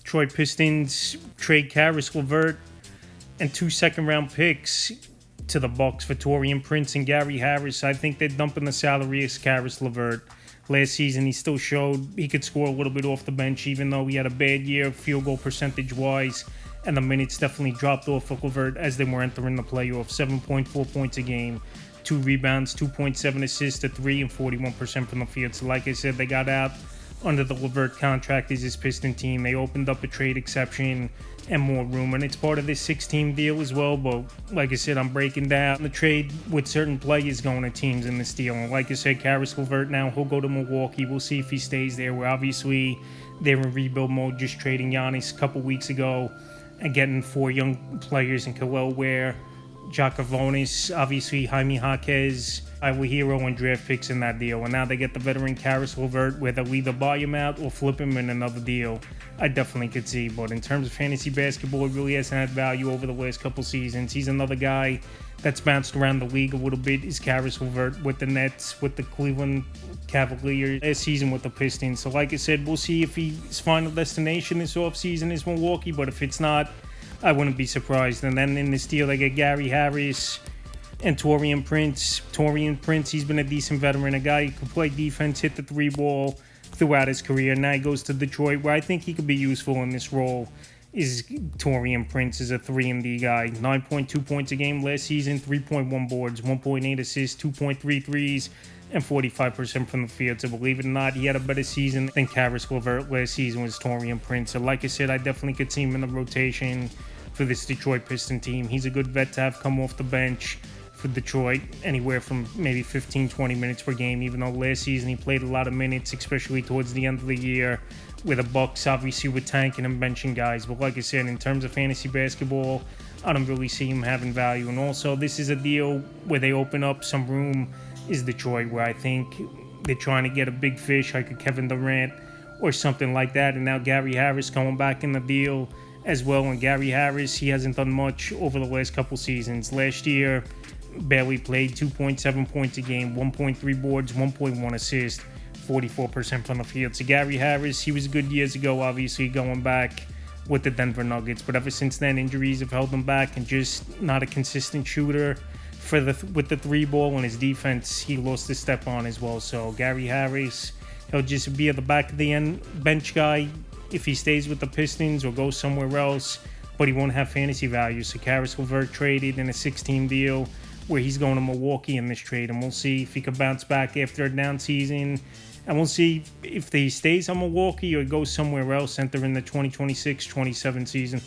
Detroit Pistons trade Caris Levert and 2 second-round picks to the Bucks for Taurean Prince and Gary Harris. I think they're dumping the salary as Caris Levert. Last season, he still showed he could score a little bit off the bench, even though he had a bad year field goal percentage-wise, and the minutes definitely dropped off of Levert as they were entering the playoffs. 7.4 points a game, 2 rebounds, 2.7 assists, a 3, and 41% from the field. So like I said, they got out under the Levert contract as his Piston team. They opened up a trade exception and more room, and it's part of this 6-team deal as well. But like I said, I'm breaking down the trade with certain players going to teams in this deal. And like I said, Caris Levert now, he'll go to Milwaukee. We'll see if he stays there. Where obviously they're in rebuild mode, just trading Giannis a couple weeks ago and getting 4 young players in Khalil Ware, Jacavonis, obviously Jaime Jaquez, Iowa Hero, and draft picks in that deal. And now they get the veteran Caris Levert, where they'll either buy him out or flip him in another deal. I definitely could see. But in terms of fantasy basketball, it really hasn't had value over the last couple seasons. He's another guy that's bounced around the league a little bit, is Caris Levert, with the Nets, with the Cleveland Cavaliers, last season with the Pistons. So like I said, we'll see if his final destination this offseason is Milwaukee. But if it's not, I wouldn't be surprised. And then in this deal, they get Gary Harris and Taurean Prince. Taurean Prince, he's been a decent veteran, a guy who could play defense, hit the 3-ball throughout his career. Now he goes to Detroit, where I think he could be useful in this role. Is Taurean Prince is a 3-and-D guy. 9.2 points a game last season, 3.1 boards, 1.8 assists, 2.3 threes, and 45% from the field. So believe it or not, he had a better season than Caris Levert last season was Taurean Prince. So like I said, I definitely could see him in the rotation for this Detroit Piston team. He's a good vet to have come off the bench for Detroit, anywhere from maybe 15, 20 minutes per game, even though last season he played a lot of minutes, especially towards the end of the year, where the Bucks obviously were tanking and benching guys. But like I said, in terms of fantasy basketball, I don't really see him having value. And also, this is a deal where they open up some room, is Detroit, where I think they're trying to get a big fish like a Kevin Durant or something like that. And now Gary Harris coming back in the deal as well. And Gary Harris, he hasn't done much over the last couple seasons. Last year, barely played, 2.7 points a game, 1.3 boards, 1.1 assists, 44% from the field. So Gary Harris, he was good years ago, obviously going back with the Denver Nuggets, but ever since then, injuries have held him back, and just not a consistent shooter with the 3-ball, and his defense, he lost his step on as well. So Gary Harris, he'll just be at the back of the end bench guy if he stays with the Pistons or goes somewhere else, but he won't have fantasy value. So Caris Levert traded in a 6-team deal, where he's going to Milwaukee in this trade, and we'll see if he can bounce back after a down season, and we'll see if he stays on Milwaukee or goes somewhere else entering the 2026-27 season.